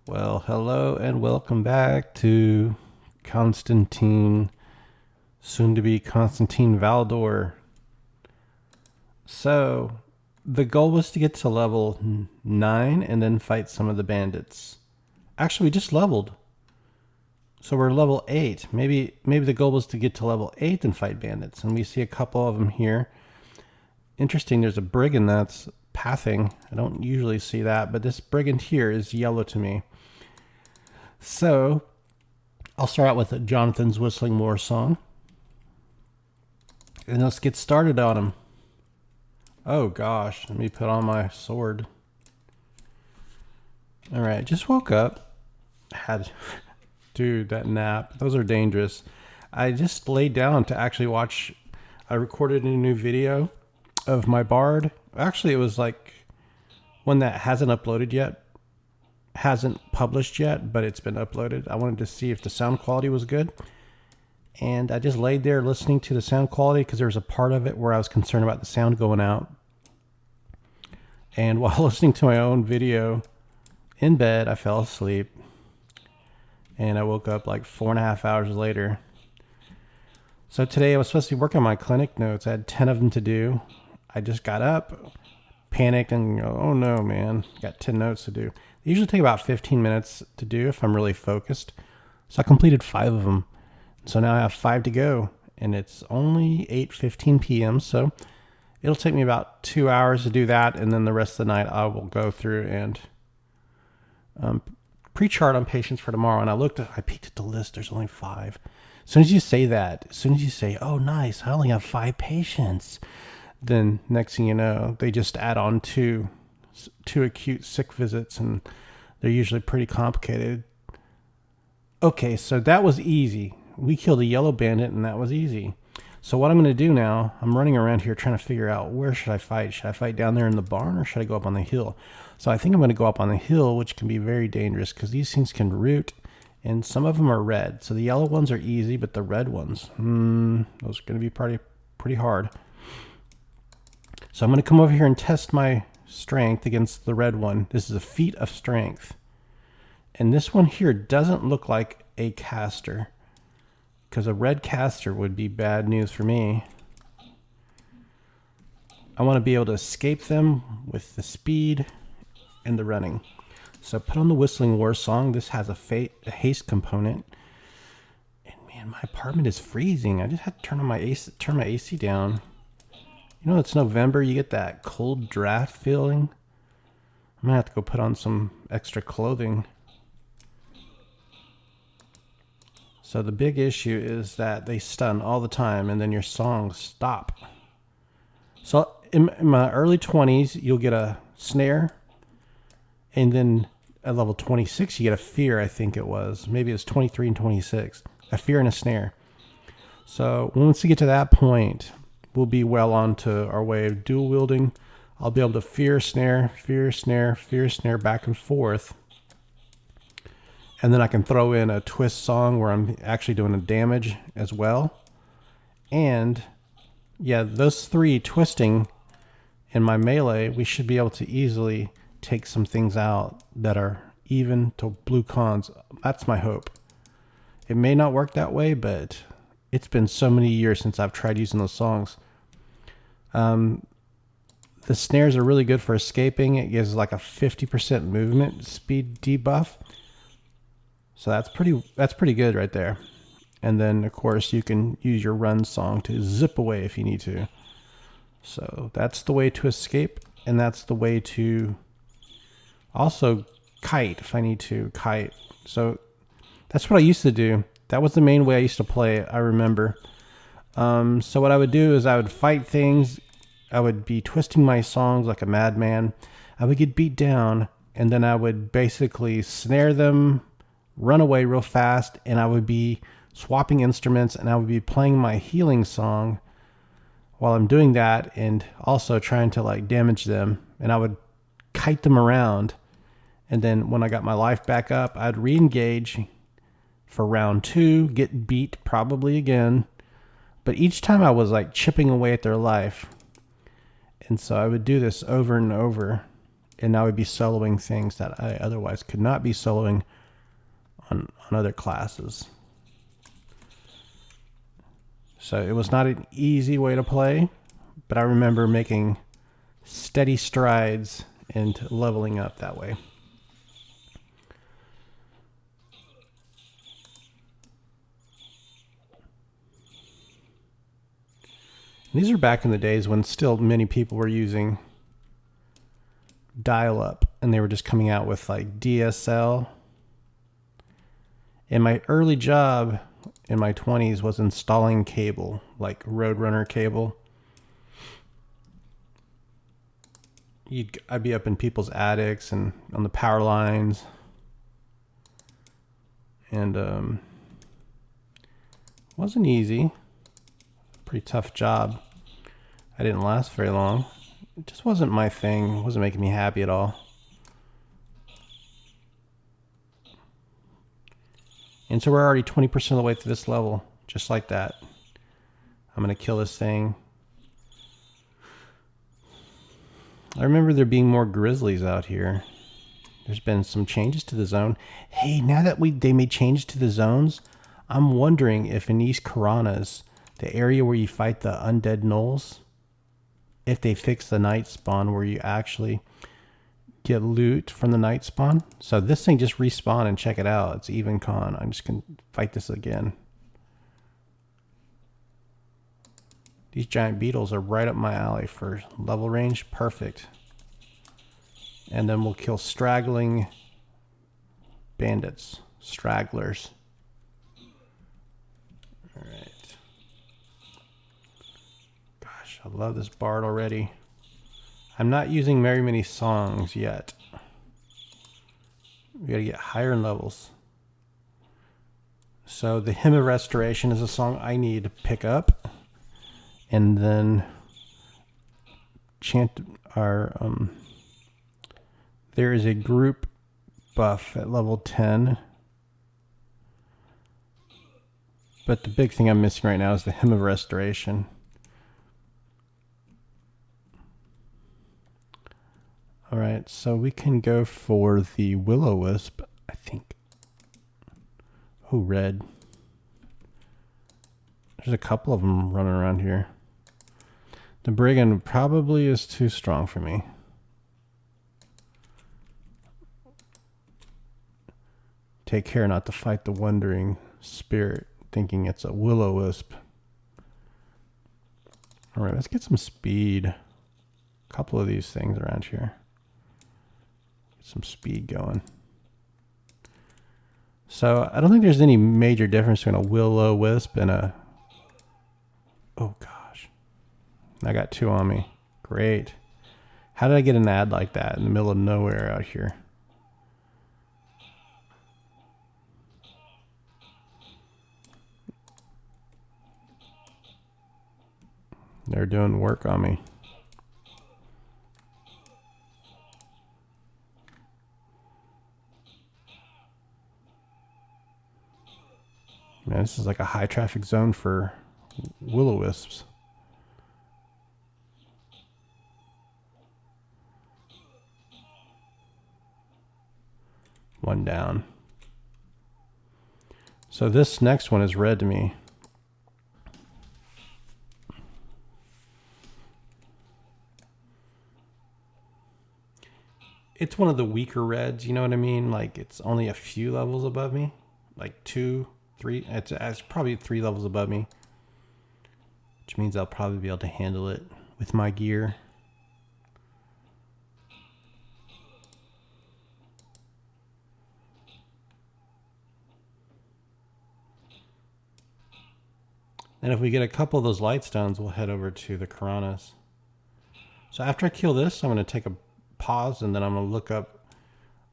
Well, hello and welcome back to Constantine, soon to be Constantine Valdor. So, the goal was to get to level 9 and then fight some of the bandits. Actually, we just leveled. So we're level 8. Maybe the goal was to get to level 8 and fight bandits. And we see a couple of them here. Interesting, there's a brigand that's pathing. I don't usually see that, but this brigand here is yellow to me. So, I'll start out with Jonathan's Whistling War song. And let's get started on him. Oh gosh, let me put on my sword. Alright, just woke up. Dude, that nap. Those are dangerous. I just laid down to actually watch. I recorded a new video of my bard. Actually, it was like one that hasn't uploaded yet. Hasn't published yet, but it's been uploaded. I wanted to see if the sound quality was good. And I just laid there listening to the sound quality because there was a part of it where I was concerned about the sound going out. And while listening to my own video in bed, I fell asleep. And I woke up like 4.5 hours later. So today I was supposed to be working on my clinic notes. I had 10 of them to do. I just got up, panicked, and oh no, man, got 10 notes to do. They usually take about 15 minutes to do if I'm really focused. So I completed 5 of them. So now I have 5 to go, and it's only 8:15 p.m. So it'll take me about 2 hours to do that, and then the rest of the night I will go through and pre-chart on patients for tomorrow. And I peeked at the list. There's only 5. As soon as you say that, as soon as you say, "Oh, nice, I only have 5 patients," then next thing you know, they just add on two acute sick visits, and they're usually pretty complicated. Okay, so that was easy. We killed a yellow bandit, and that was easy. So what I'm going to do now, I'm running around here trying to figure out where should I fight. Should I fight down there in the barn, or should I go up on the hill? So I think I'm going to go up on the hill, which can be very dangerous because these things can root, and some of them are red. So the yellow ones are easy, but the red ones, those are going to be pretty hard. So I'm going to come over here and test my strength against the red one. This is a feat of strength. And this one here doesn't look like a caster, because a red caster would be bad news for me. I want to be able to escape them with the speed and the running. So put on the Whistling War song. This has a haste component. And man, my apartment is freezing. I just had to turn my AC down. You know, it's November. You get that cold draft feeling. I'm going to have to go put on some extra clothing. So the big issue is that they stun all the time, and then your songs stop. So in my early 20s, you'll get a snare. And then at level 26, you get a fear, I think it was. Maybe it was 23 and 26. A fear and a snare. So once we get to that point, we'll be well on to our way of dual wielding. I'll be able to fear, snare, back and forth. And then I can throw in a twist song where I'm actually doing a damage as well. And yeah, those 3 twisting in my melee, we should be able to easily take some things out that are even to blue cons. That's my hope. It may not work that way, but it's been so many years since I've tried using those songs. The snares are really good for escaping. It gives like a 50% movement speed debuff. So that's pretty good right there. And then of course you can use your run song to zip away if you need to. So that's the way to escape, and that's the way to also kite if I need to kite. So that's what I used to do. That was the main way I used to play, I remember. So what I would do is I would fight things. I would be twisting my songs like a madman. I would get beat down, and then I would basically snare them, run away real fast, and I would be swapping instruments, and I would be playing my healing song while I'm doing that, and also trying to like damage them. And I would kite them around, and then when I got my life back up, I'd re-engage for round 2, get beat probably again, but each time I was like chipping away at their life. And so I would do this over and over. and I would be soloing things that I otherwise could not be soloing on other classes. So it was not an easy way to play, but I remember making steady strides into leveling up that way. These are back in the days when still many people were using dial-up, and they were just coming out with like DSL. And my early job in my 20s was installing cable, like Roadrunner cable. I'd be up in people's attics and on the power lines. And it wasn't easy. Pretty tough job. I didn't last very long. It just wasn't my thing. It wasn't making me happy at all. And so we're already 20% of the way through this level, just like that. I'm going to kill this thing. I remember there being more grizzlies out here. There's been some changes to the zone. Hey, now that they made changes to the zones, I'm wondering if in East Karanas, the area where you fight the undead gnolls, if they fix the night spawn where you actually get loot from the night spawn. So this thing just respawn and check it out. It's even con. I'm just going to fight this again. These giant beetles are right up my alley for level range. Perfect. And then we'll kill straggling bandits. Stragglers. Alright. Gosh, I love this bard already. I'm not using very many songs yet. We gotta get higher in levels. So the Hymn of Restoration is a song I need to pick up. And then chant our... there is a group buff at level 10. But the big thing I'm missing right now is the Hymn of Restoration. Alright, so we can go for the Will-O-Wisp, I think. Oh, red. There's a couple of them running around here. The Brigand probably is too strong for me. Take care not to fight the Wandering Spirit, thinking it's a Will-O-Wisp. Alright, let's get some speed. A couple of these things around here. Get some speed going. So, I don't think there's any major difference between a Will-O-Wisp and a... Oh, gosh. I got two on me. Great. How did I get an ad like that in the middle of nowhere out here? They're doing work on me. Man, this is like a high traffic zone for Will-O-Wisps. One down. So this next one is red to me. It's one of the weaker reds, you know what I mean? Like it's only a few levels above me. Like 2, 3. It's probably 3 levels above me. Which means I'll probably be able to handle it with my gear. And if we get a couple of those light stones, we'll head over to the Karanas. So after I kill this, I'm going to take a pause and then I'm going to look up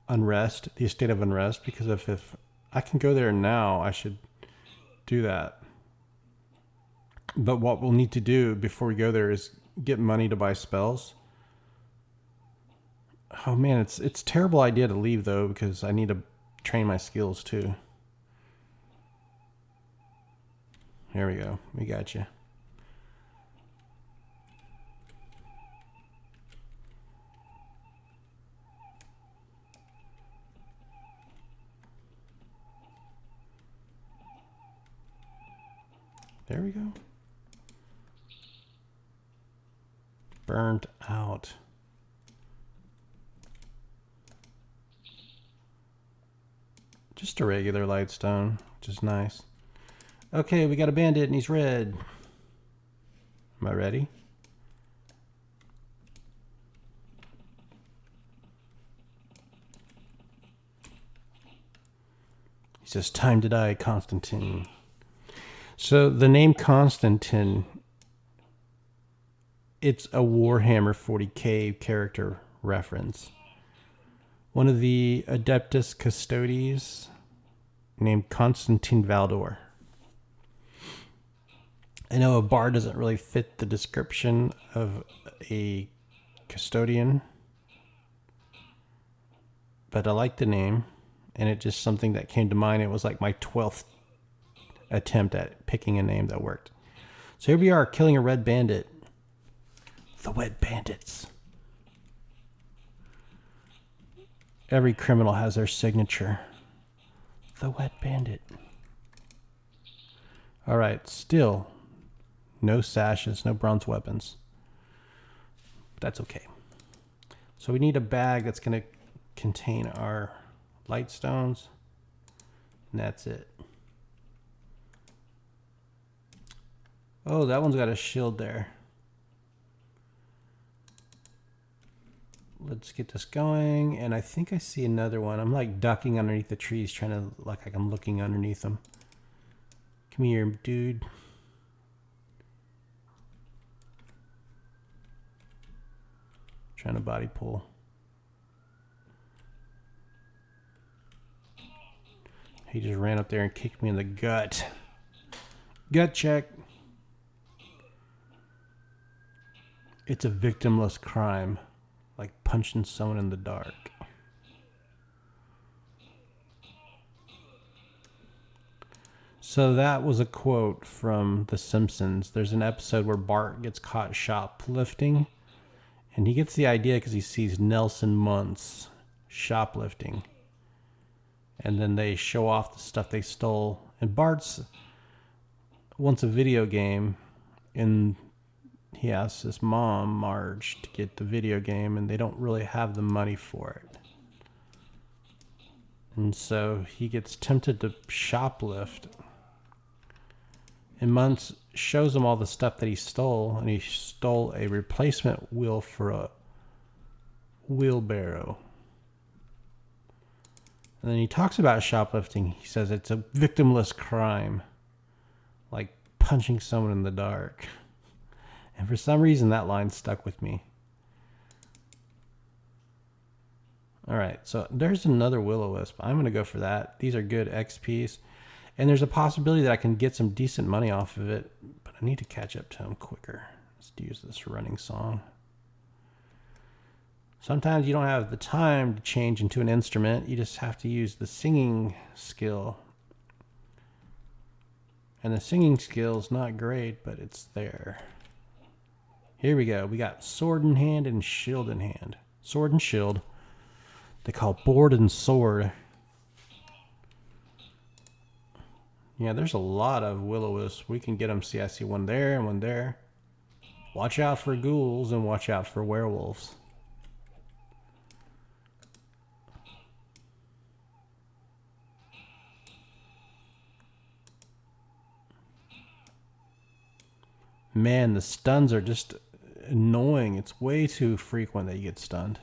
Unrest, the Estate of Unrest, because if I can go there now, I should do that. But what we'll need to do before we go there is get money to buy spells. Oh man, it's a terrible idea to leave though, because I need to train my skills too. Here we go. We got you. There we go. Burnt out. Just a regular lightstone, which is nice. Okay, we got a bandit and he's red. Am I ready? He says, time to die, Constantine. So the name Constantine, it's a Warhammer 40k character reference. One of the Adeptus Custodes named Constantine Valdor. I know a bard doesn't really fit the description of a custodian, but I like the name, and it's just something that came to mind. It was like my 12th attempt at picking a name that worked. So here we are, killing a red bandit. The Wet Bandits. Every criminal has their signature. The Wet Bandit. All right, still no sashes, no bronze weapons. That's okay. So we need a bag that's going to contain our light stones, and that's it. Oh, that one's got a shield there. Let's get this going, and I think I see another one. I'm like ducking underneath the trees, trying to like I'm looking underneath them. Come here, dude. Trying to body pull. He just ran up there and kicked me in the gut. Gut check. It's a victimless crime. Like punching someone in the dark. So that was a quote from The Simpsons. There's an episode where Bart gets caught shoplifting, and he gets the idea because he sees Nelson Muntz shoplifting. And then they show off the stuff they stole. And Bart's wants a video game, and he asks his mom, Marge, to get the video game, and they don't really have the money for it. And so he gets tempted to shoplift. And Muntz shows him all the stuff that he stole, and he stole a replacement wheel for a wheelbarrow. And then he talks about shoplifting. He says it's a victimless crime, like punching someone in the dark. And for some reason, that line stuck with me. All right, so there's another will-o-wisp. I'm going to go for that. These are good XPs. And there's a possibility that I can get some decent money off of it, but I need to catch up to him quicker. Let's use this running song. Sometimes you don't have the time to change into an instrument. You just have to use the singing skill. And the singing skill is not great, but it's there. Here we go. We got sword in hand and shield in hand. Sword and shield. They call board and sword. Yeah, there's a lot of will-o-wisps. We can get them. See, I see one there and one there. Watch out for ghouls and watch out for werewolves. Man, the stuns are just annoying. It's way too frequent that you get stunned.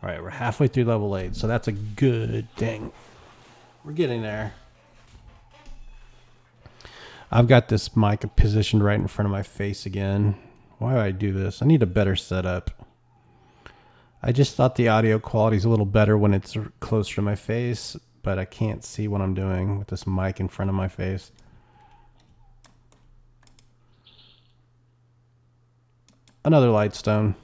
All right, we're halfway through level 8, so that's a good thing. We're getting there. I've got this mic positioned right in front of my face again. Why do I do this? I need a better setup. I just thought the audio quality is a little better when it's closer to my face, but I can't see what I'm doing with this mic in front of my face. Another lightstone.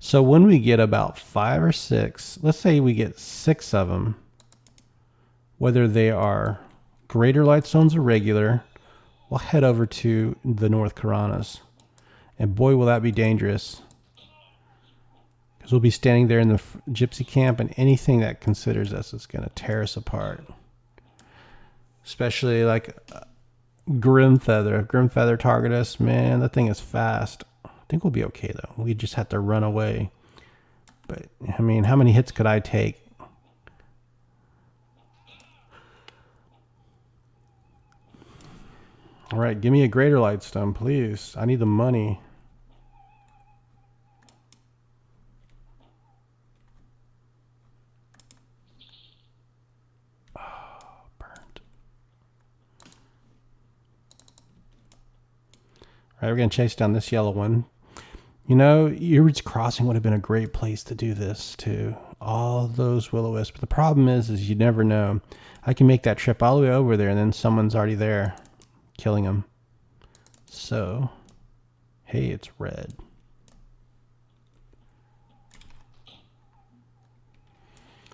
So when we get about 5 or 6, let's say we get 6 of them, whether they are greater lightstones or regular, we'll head over to the North Karanas. And boy, will that be dangerous. Because we'll be standing there in the gypsy camp, and anything that considers us is going to tear us apart. Especially like Grim Feather. If Grim Feather target us, man, that thing is fast. I think we'll be okay though. We just have to run away. But I mean, how many hits could I take? All right, give me a greater light stone, please. I need the money. All right, we're going to chase down this yellow one. You know, Earwood's Crossing would have been a great place to do this too. All those will-o-wisps. But the problem is you never know. I can make that trip all the way over there, and then someone's already there killing them. So, hey, it's red.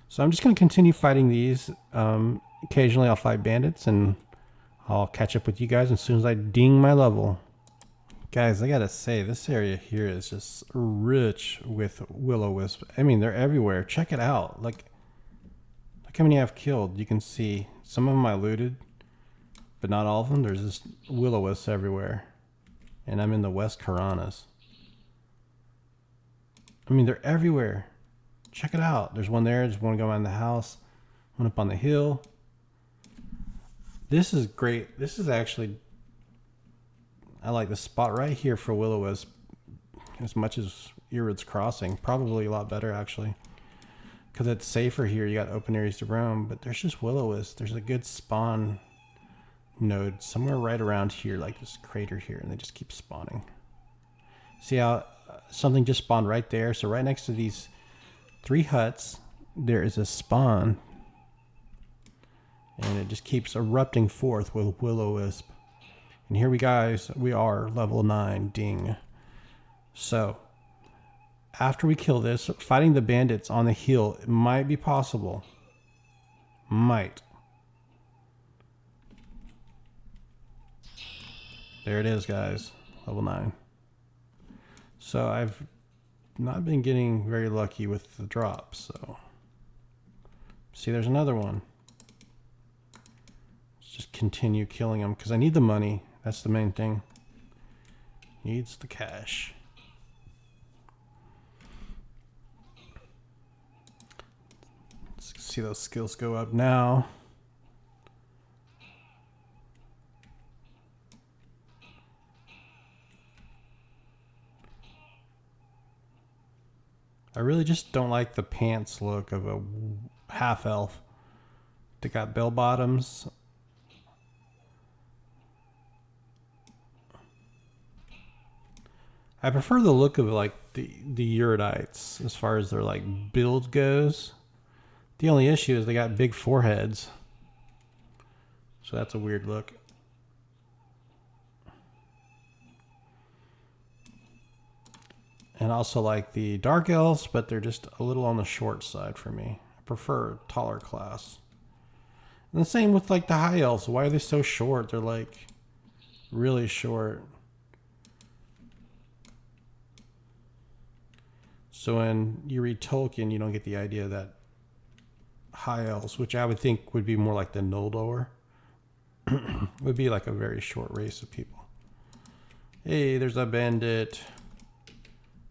So I'm just going to continue fighting these. Occasionally I'll fight bandits, and I'll catch up with you guys as soon as I ding my level. Guys, I gotta say, this area here is just rich with will-o-wisp. I mean, they're everywhere. Check it out. Like, look how many I've killed. You can see some of them I looted, but not all of them. There's just will-o-wisps everywhere. And I'm in the West Karanas. I mean, they're everywhere. Check it out. There's one there. There's one going around the house. One up on the hill. This is great. This is actually... I like the spot right here for will-o-wisp as much as Earwood's Crossing. Probably a lot better, actually. Because it's safer here. You got open areas to roam. But there's just will-o-wisp. There's a good spawn node somewhere right around here, like this crater here. And they just keep spawning. See how something just spawned right there? So right next to these 3 huts, there is a spawn. And it just keeps erupting forth with will-o-wisp. And here we are, level 9, ding. So, after we kill this, fighting the bandits on the hill, it might be possible. Might. There it is, guys. Level 9. So, I've not been getting very lucky with the drops, so. See, there's another one. Let's just continue killing them, because I need the money. That's the main thing. Needs the cash. Let's see those skills go up now. I really just don't like the pants look of a half elf. They got bell bottoms. I prefer the look of like the Uridites as far as their like build goes. The only issue is they got big foreheads. So that's a weird look. And also like the dark elves, but they're just a little on the short side for me. I prefer a taller class. And the same with like the high elves. Why are they so short? They're like really short. So when you read Tolkien, you don't get the idea that high elves, which I would think would be more like the Noldor, would be like a very short race of people. Hey, there's a bandit.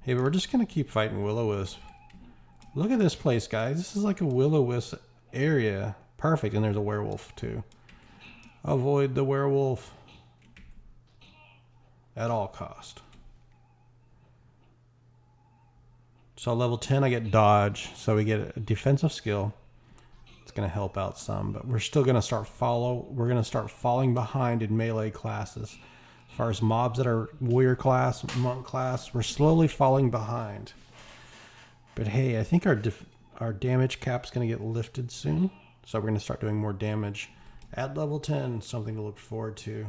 Hey, but we're just going to keep fighting will-o-wisp. Look at this place, guys. This is like a will-o-wisp area. Perfect. And there's a werewolf, too. Avoid the werewolf at all cost. So level 10, I get dodge. So we get a defensive skill. It's going to help out some, but we're still going to start we're going to start falling behind in melee classes. As far as mobs that are warrior class, monk class, we're slowly falling behind. But hey, I think our damage cap's going to get lifted soon. So we're going to start doing more damage at level 10, something to look forward to.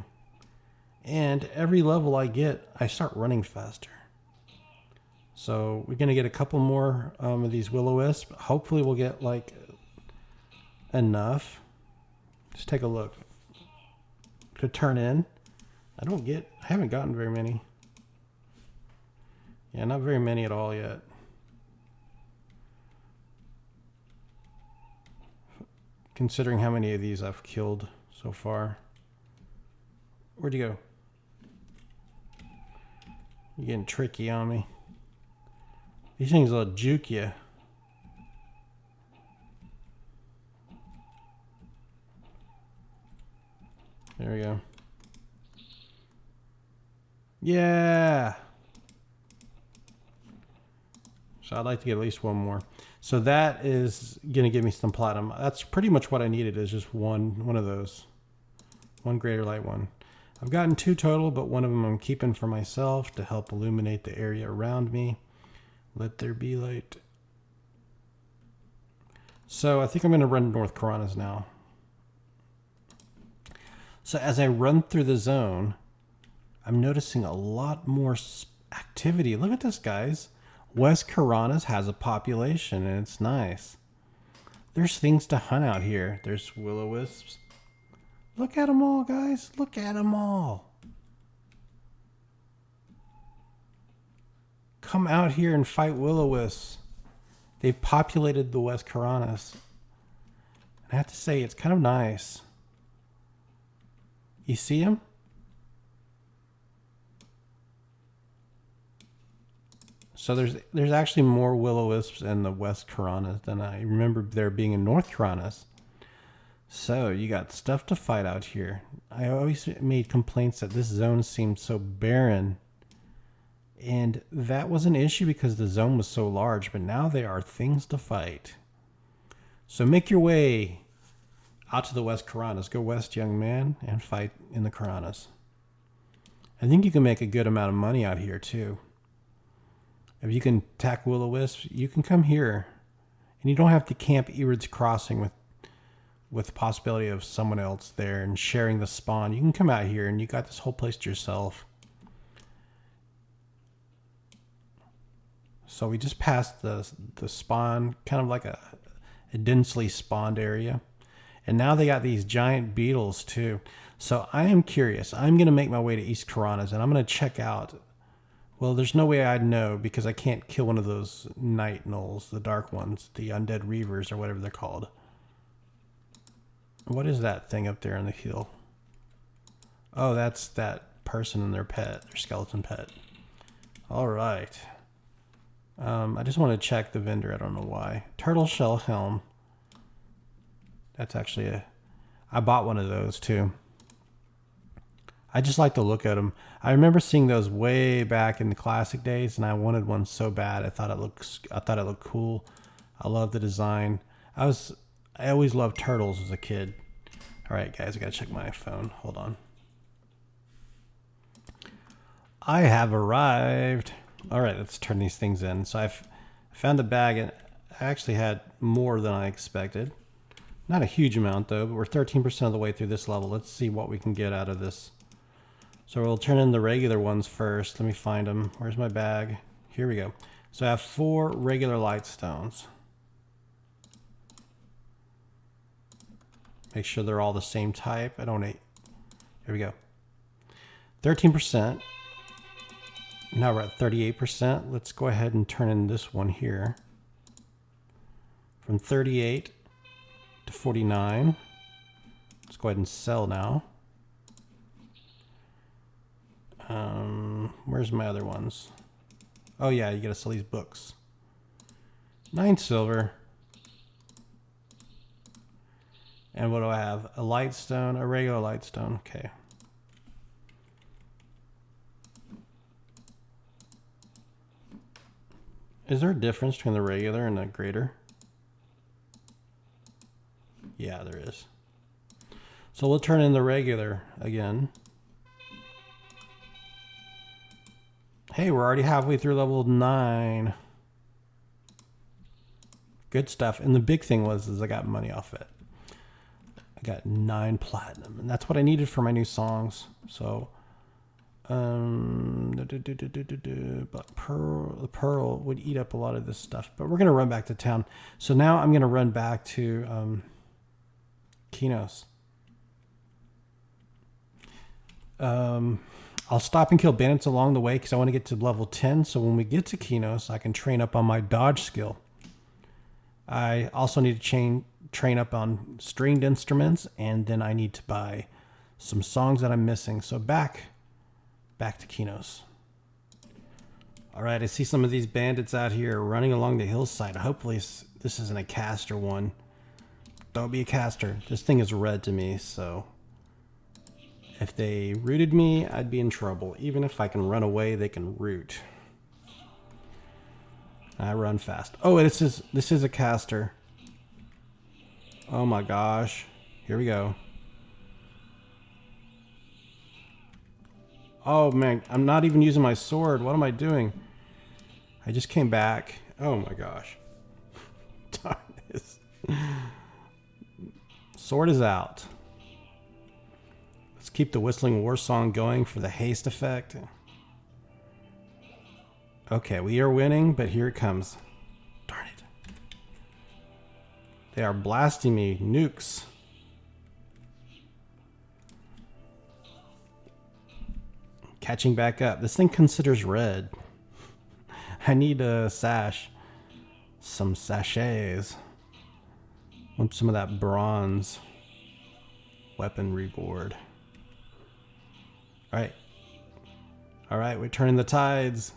And every level I get, I start running faster. So we're going to get a couple more of these will-o-wisp. Hopefully we'll get like enough. Just take a look. To turn in. I haven't gotten very many. Yeah, not very many at all yet. considering how many of these I've killed so far. Where'd you go? You're getting tricky on me. These things will juke you. There we go. Yeah. So I'd like to get at least one more. So that is going to give me some platinum. That's pretty much what I needed, is just one of those. One greater light one. I've gotten 2 total, but one of them I'm keeping for myself to help illuminate the area around me. Let there be light. So I think I'm going to run North Karanas now. So as I run through the zone, I'm noticing a lot more activity. Look at this, guys. West Karanas has a population, and it's nice. There's things to hunt out here. There's will-o-wisps. Look at them all, guys. Look at them all. Come out here and fight will-o-wisps. They've populated the West Karanas. And I have to say, it's kind of nice. You see them? So there's actually more will-o-wisps in the West Karanas than I remember there being in North Karanas. So you got stuff to fight out here. I always made complaints that this zone seemed so barren. And that was an issue because the zone was so large, but now there are things to fight. So make your way out to the West Karanas. Go west, young man, and fight in the Karanas. I think you can make a good amount of money out here too. If you can attack will-o-wisps, you can come here. And you don't have to camp Erid's Crossing with the possibility of someone else there and sharing the spawn. You can come out here and you got this whole place to yourself. So we just passed the spawn, kind of like a densely spawned area. And now they got these giant beetles too. So I am curious. I'm going to make my way to East Karanas and I'm going to check out. Well, there's no way I'd know because I can't kill one of those night gnolls, the dark ones, the undead reavers or whatever they're called. What is that thing up there on the hill? Oh, that's that person and their pet, their skeleton pet. All right. I just want to check the vendor. I don't know why. Turtle shell helm. That's actually I bought one of those too. I just like to look at them. I remember seeing those way back in the classic days, and I wanted one so bad. I thought it looked cool. I love the design. I always loved turtles as a kid. All right, guys, I gotta check my phone. Hold on. I have arrived. All right, let's turn these things in. So I've found a bag, and I actually had more than I expected. Not a huge amount though, but we're 13% of the way through this level. Let's see what we can get out of this. So we'll turn in the regular ones first. Let me find them. Where's my bag? Here we go. So I have 4 regular light stones. Make sure they're all the same type. I don't need. Here we go. 13%. Now we're at 38%. Let's go ahead and turn in this one here. From 38 to 49. Let's go ahead and sell now. Where's my other ones? Oh yeah, you gotta sell these books. 9 silver. And what do I have? A light stone, a regular light stone. Okay. Is there a difference between the regular and the greater? Yeah, there is. So we'll turn in the regular again. Hey, we're already halfway through level 9. Good stuff. And the big thing is I got money off it. I got 9 platinum, and that's what I needed for my new songs. So, but the pearl would eat up a lot of this stuff. But we're gonna run back to town. So now I'm gonna run back to Kinos. I'll stop and kill bandits along the way because I want to get to level 10. So when we get to Kinos, I can train up on my dodge skill. I also need to train up on stringed instruments, and then I need to buy some songs that I'm missing. So back to Kinos. All right, I see some of these bandits out here running along the hillside. Hopefully this isn't a caster one. Don't be a caster. This thing is red to me, so if they rooted me, I'd be in trouble. Even if I can run away, they can root. I run fast. Oh, this is a caster. Oh my gosh. Here we go. Oh man, I'm not even using my sword. What am I doing? I just came back. Oh my gosh. Darn this. Sword is out. Let's keep the whistling war song going for the haste effect. Okay, we are winning, but here it comes. Darn it. They are blasting me. Nukes. Catching back up. This thing considers red. I need a sash. Some sachets. Want some of that bronze weaponry board. Alright. Alright, we're turning the tides.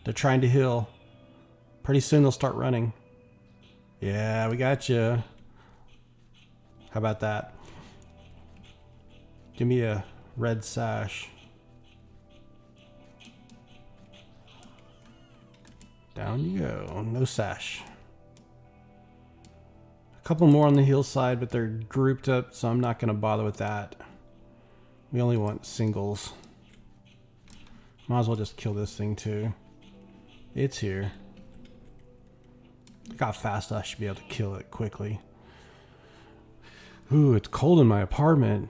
They're trying to heal. Pretty soon they'll start running. Yeah, we got you. How about that? Give me a red sash. Down you go. No sash. A couple more on the hillside, but they're grouped up, so I'm not going to bother with that. We only want singles. Might as well just kill this thing too. It's here. Look how fast I should be able to kill it quickly. Ooh, it's cold in my apartment.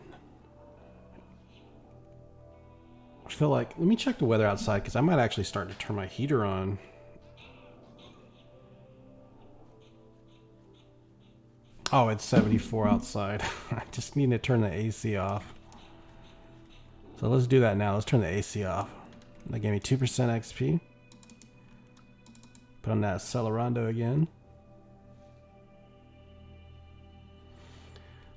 I feel like, let me check the weather outside because I might actually start to turn my heater on. Oh, it's 74 outside. I just need to turn the AC off. So let's do that now. Let's turn the AC off. That gave me 2% XP. Put on that Accelerando again.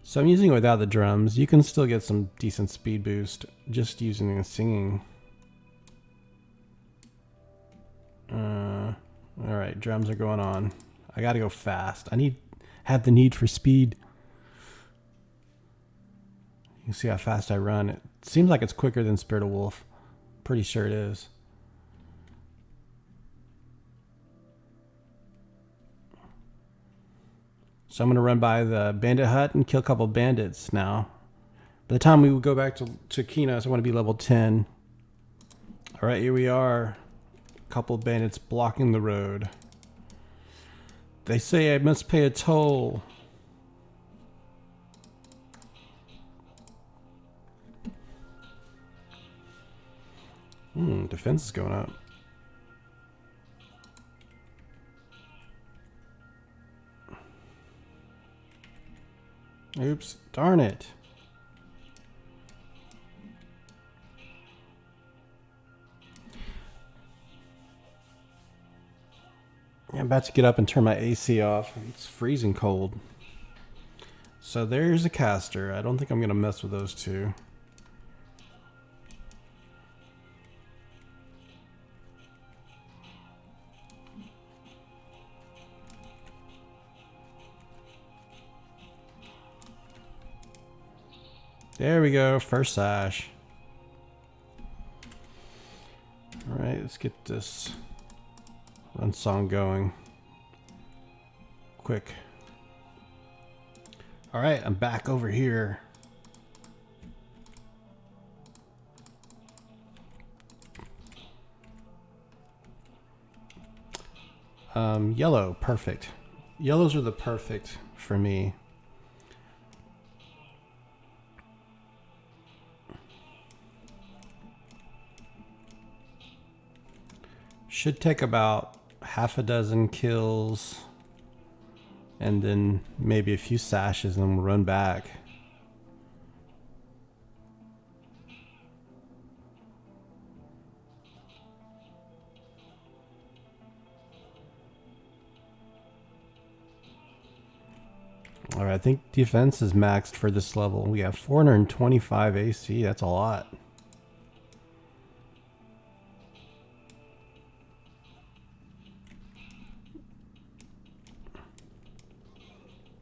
So I'm using it without the drums. You can still get some decent speed boost just using the singing. Alright, drums are going on. I gotta go fast. Have the need for speed. You can see how fast I run. It seems like it's quicker than Spirit of Wolf. Pretty sure it is. So I'm going to run by the bandit hut and kill a couple bandits now. By the time we go back to Kinos, I want to be level 10. Alright, here we are. A couple bandits blocking the road. They say I must pay a toll. Defense is going up. Oops, darn it. I'm about to get up and turn my AC off. It's freezing cold. So there's a caster. I don't think I'm going to mess with those two. There we go, first sash. Alright, let's get this run song going. Quick. Alright, I'm back over here. Yellow, perfect. Yellows are the perfect for me. Should take about half a dozen kills and then maybe a few sashes and then we'll run back. All right, I think defense is maxed for this level. We have 425 AC. That's a lot.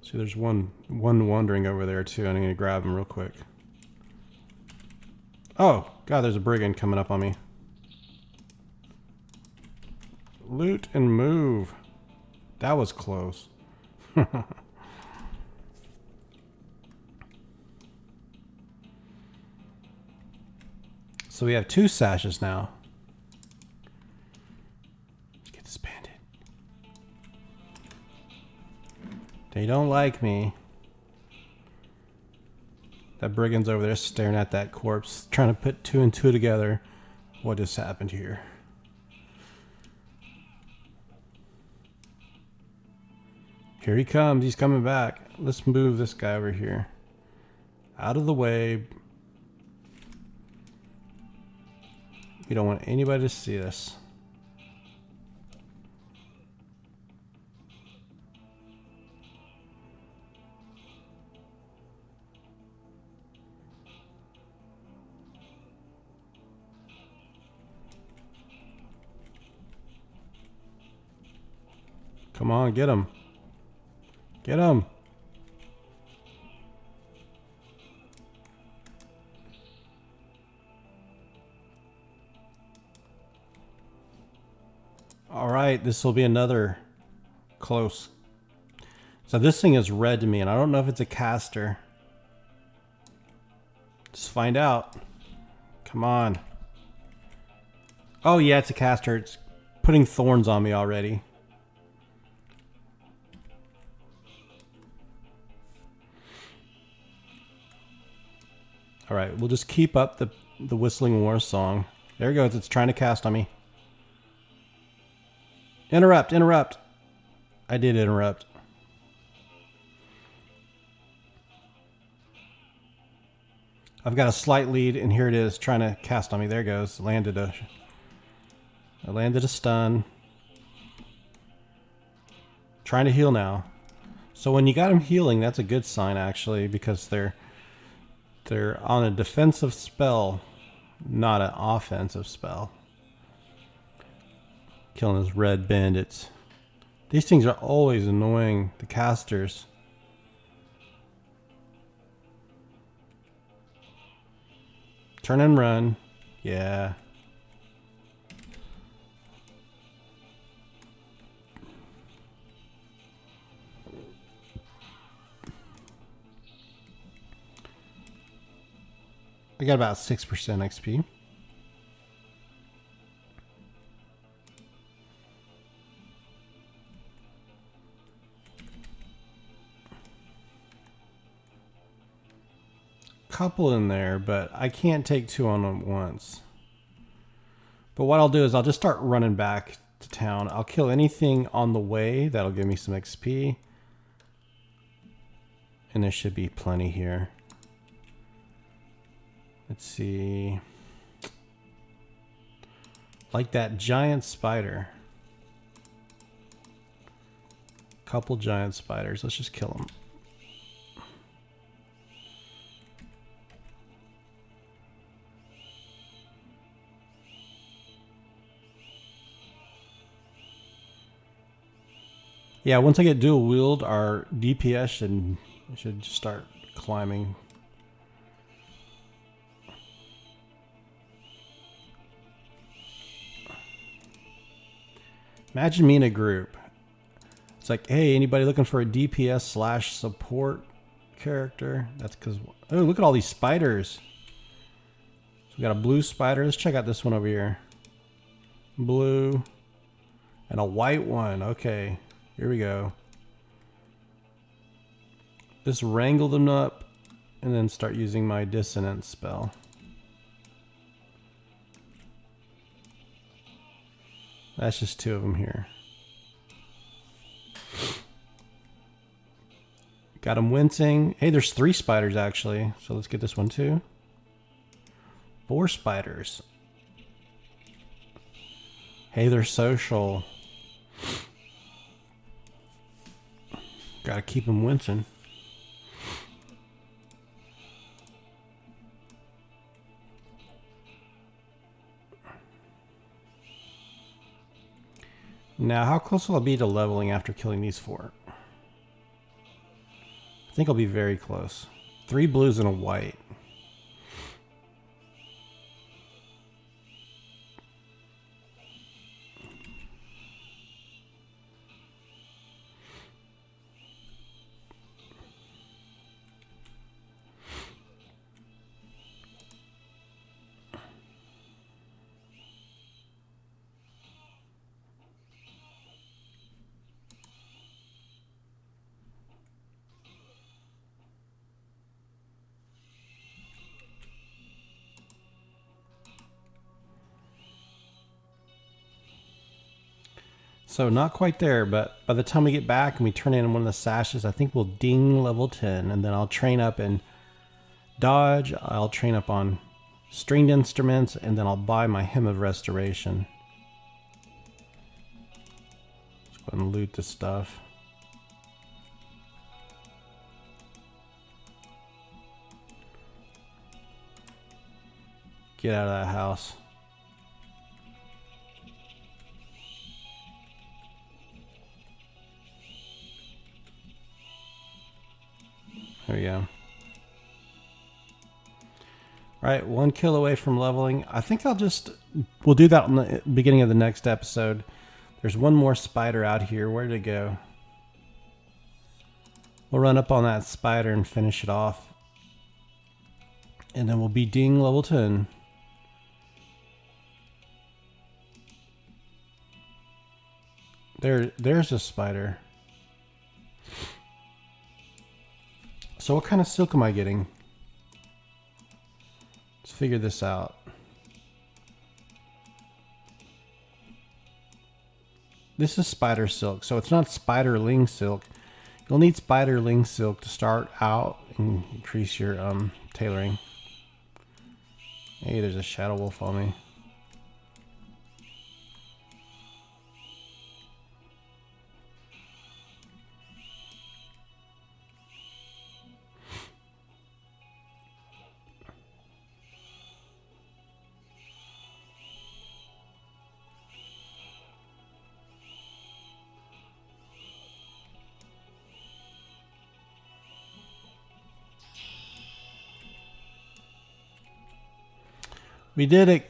See, there's one wandering over there too. I'm gonna grab him real quick. Oh God, there's a brigand coming up on me. Loot and move. That was close. So we have 2 sashes now. Let's get this bandit. They don't like me. That brigand's over there staring at that corpse, trying to put 2 and 2 together. What just happened here? Here he comes. He's coming back. Let's move this guy over here. Out of the way. We don't want anybody to see us. Come on, get him. Get him. All right, this will be another close. So this thing is red to me, and I don't know if it's a caster. Let's find out. Come on. Oh yeah, it's a caster. It's putting thorns on me already. All right, we'll just keep up the Whistling War song. There it goes. It's trying to cast on me. Interrupt, interrupt. I did interrupt. I've got a slight lead, and here it is trying to cast on me. There it goes. I landed a stun. Trying to heal now. So when you got him healing, that's a good sign actually, because they're on a defensive spell, not an offensive spell. Killing his red bandits. These things are always annoying, the casters. Turn and run. Yeah. I got about 6% XP. Couple in there, but I can't take 2 on them at once. But what I'll do is I'll just start running back to town. I'll kill anything on the way. That'll give me some XP. And there should be plenty here. Let's see. Like that giant spider. Couple giant spiders. Let's just kill them. Yeah, once I get dual wield, our DPS should start climbing. Imagine me in a group. It's like, hey, anybody looking for a DPS / support character? That's because, oh, look at all these spiders. So we got a blue spider. Let's check out this one over here. Blue. And a white one. Okay. Here we go. Just wrangle them up and then start using my dissonance spell. That's just 2 of them here. Got them wincing. Hey, there's 3 spiders actually. So let's get this one too. 4 spiders. Hey, they're social. Gotta keep them wincing. Now, how close will I be to leveling after killing these 4? I think I'll be very close. 3 blues and a white. So not quite there, but by the time we get back and we turn in one of the sashes, I think we'll ding level 10, and then I'll train up in dodge, I'll train up on stringed instruments, and then I'll buy my Hymn of Restoration. Let's go ahead and loot this stuff. Get out of that house. There we go. All right, 1 kill away from leveling. I think we'll do that in the beginning of the next episode. There's one more spider out here. Where did it go? We'll run up on that spider and finish it off. And then we'll be ding level 10. There's a spider. So what kind of silk am I getting? Let's figure this out. This is spider silk, so it's not spiderling silk. You'll need spiderling silk to start out and increase your tailoring. Hey, there's a shadow wolf on me. We did it.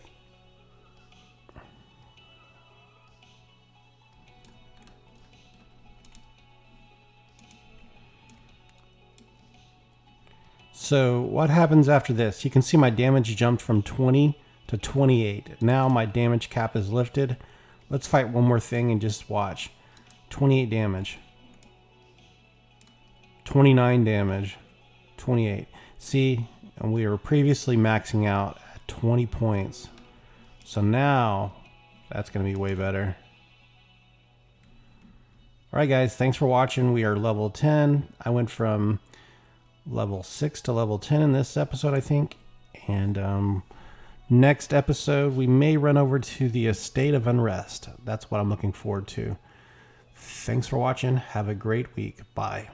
So what happens after this? You can see my damage jumped from 20 to 28. Now my damage cap is lifted. Let's fight one more thing and just watch. 28 damage. 29 damage. 28. See, and we were previously maxing out 20 points. So now that's going to be way better. Alright guys, thanks for watching. We are level 10. I went from level 6 to level 10 in this episode, I think. And next episode, we may run over to the Estate of Unrest. That's what I'm looking forward to. Thanks for watching. Have a great week. Bye.